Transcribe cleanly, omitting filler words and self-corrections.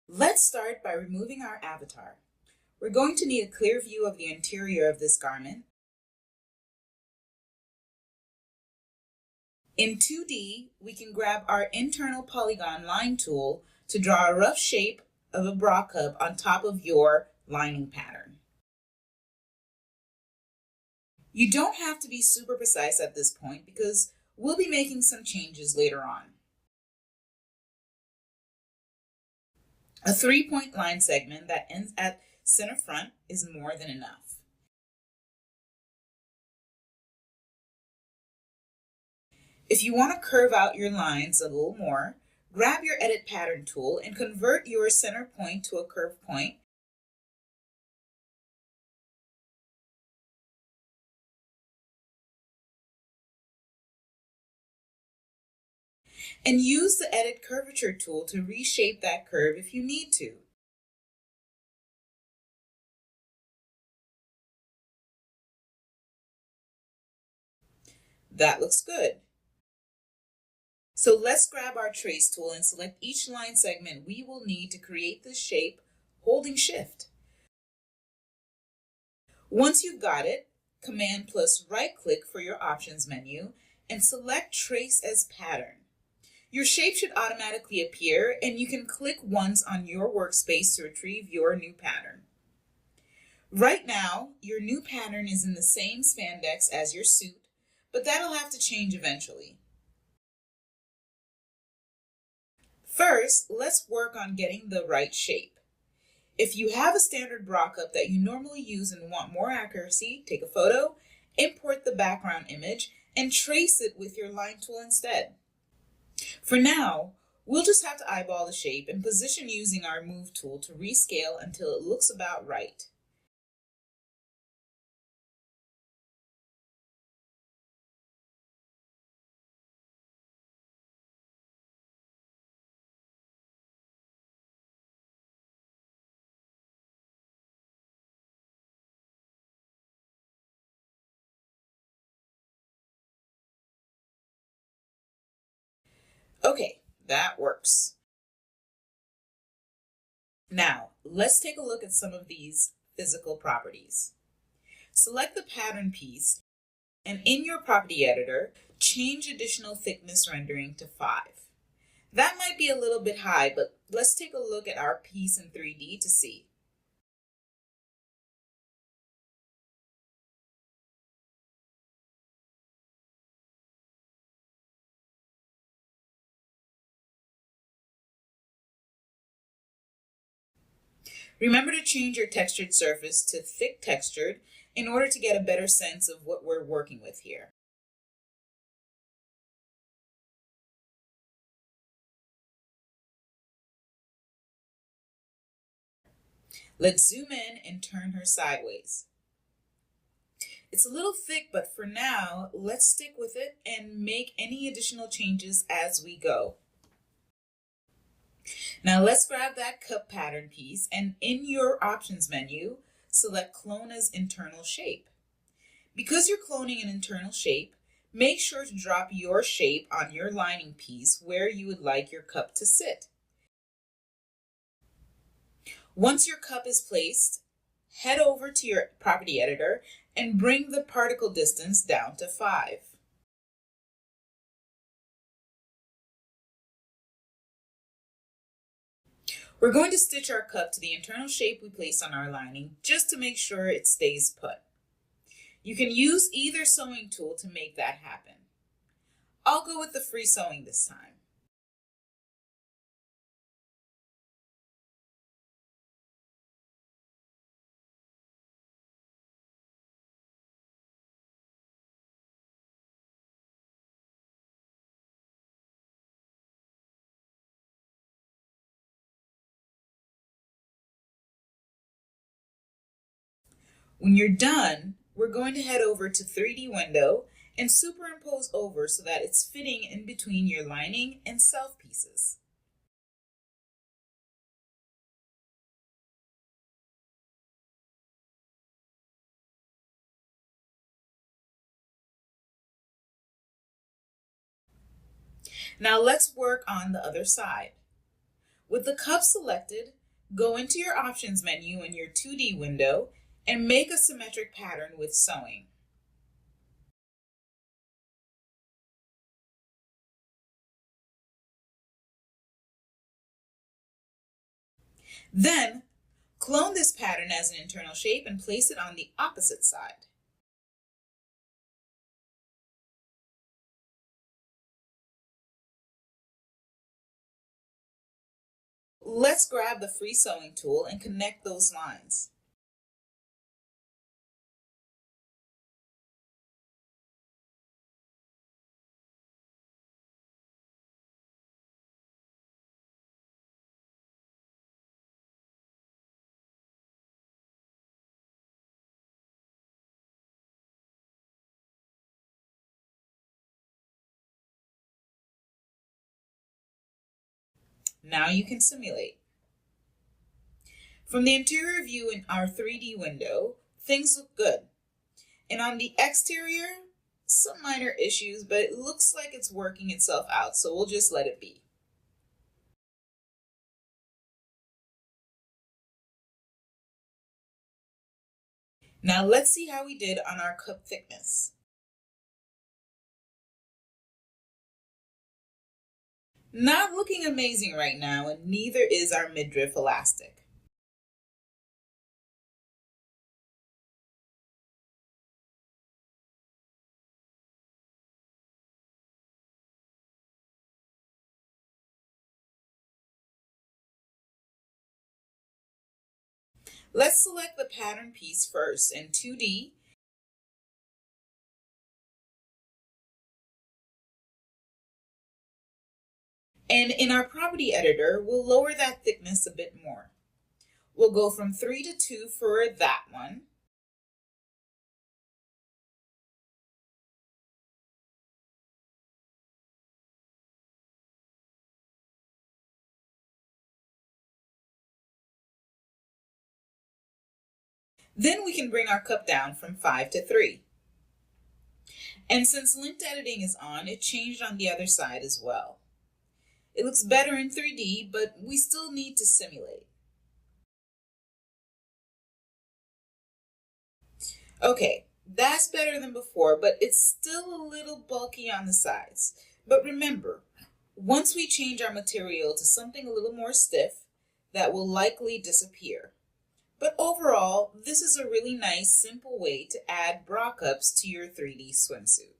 Let's start by removing our avatar. We're going to need a clear view of the interior of this garment. In 2D, we can grab our internal polygon line tool to draw a rough shape of a bra cup on top of your lining pattern. You don't have to be super precise at this point because we'll be making some changes later on. A 3-point line segment that ends at center front is more than enough. If you want to curve out your lines a little more, grab your Edit Pattern tool and convert your center point to a curved point. And use the Edit Curvature tool to reshape that curve if you need to. That looks good. So let's grab our Trace tool and select each line segment we will need to create this shape, holding Shift. Once you've got it, Command plus right-click for your Options menu and select Trace as Pattern. Your shape should automatically appear, and you can click once on your workspace to retrieve your new pattern. Right now, your new pattern is in the same spandex as your suit, but that'll have to change eventually. First, let's work on getting the right shape. If you have a standard bra cup that you normally use and want more accuracy, take a photo, import the background image, and trace it with your line tool instead. For now, we'll just have to eyeball the shape and position using our Move tool to rescale until it looks about right. Okay, that works. Now, let's take a look at some of these physical properties. Select the pattern piece, and in your property editor, change additional thickness rendering to 5. That might be a little bit high, but let's take a look at our piece in 3D to see. Remember to change your textured surface to thick textured in order to get a better sense of what we're working with here. Let's zoom in and turn her sideways. It's a little thick, but for now, let's stick with it and make any additional changes as we go. Now let's grab that cup pattern piece, and in your Options menu, select Clone as Internal Shape. Because you're cloning an internal shape, make sure to drop your shape on your lining piece where you would like your cup to sit. Once your cup is placed, head over to your property editor and bring the particle distance down to 5. We're going to stitch our cup to the internal shape we placed on our lining just to make sure it stays put. You can use either sewing tool to make that happen. I'll go with the free sewing this time. When you're done, we're going to head over to 3D window and superimpose over so that it's fitting in between your lining and self pieces. Now let's work on the other side. With the cup selected, go into your options menu in your 2D window and make a symmetric pattern with sewing. Then, clone this pattern as an internal shape and place it on the opposite side. Let's grab the free sewing tool and connect those lines. Now you can simulate. From the interior view in our 3D window, things look good. And on the exterior, some minor issues, but it looks like it's working itself out, so we'll just let it be. Now let's see how we did on our cup thickness. Not looking amazing right now, and neither is our midriff elastic. Let's select the pattern piece first in 2D. And in our property editor, we'll lower that thickness a bit more. We'll go from 3 to 2 for that one. Then we can bring our cup down from 5 to 3. And since linked editing is on, it changed on the other side as well. It looks better in 3D, but we still need to simulate. Okay, that's better than before, but it's still a little bulky on the sides. But remember, once we change our material to something a little more stiff, that will likely disappear. But overall, this is a really nice, simple way to add bra cups to your 3D swimsuit.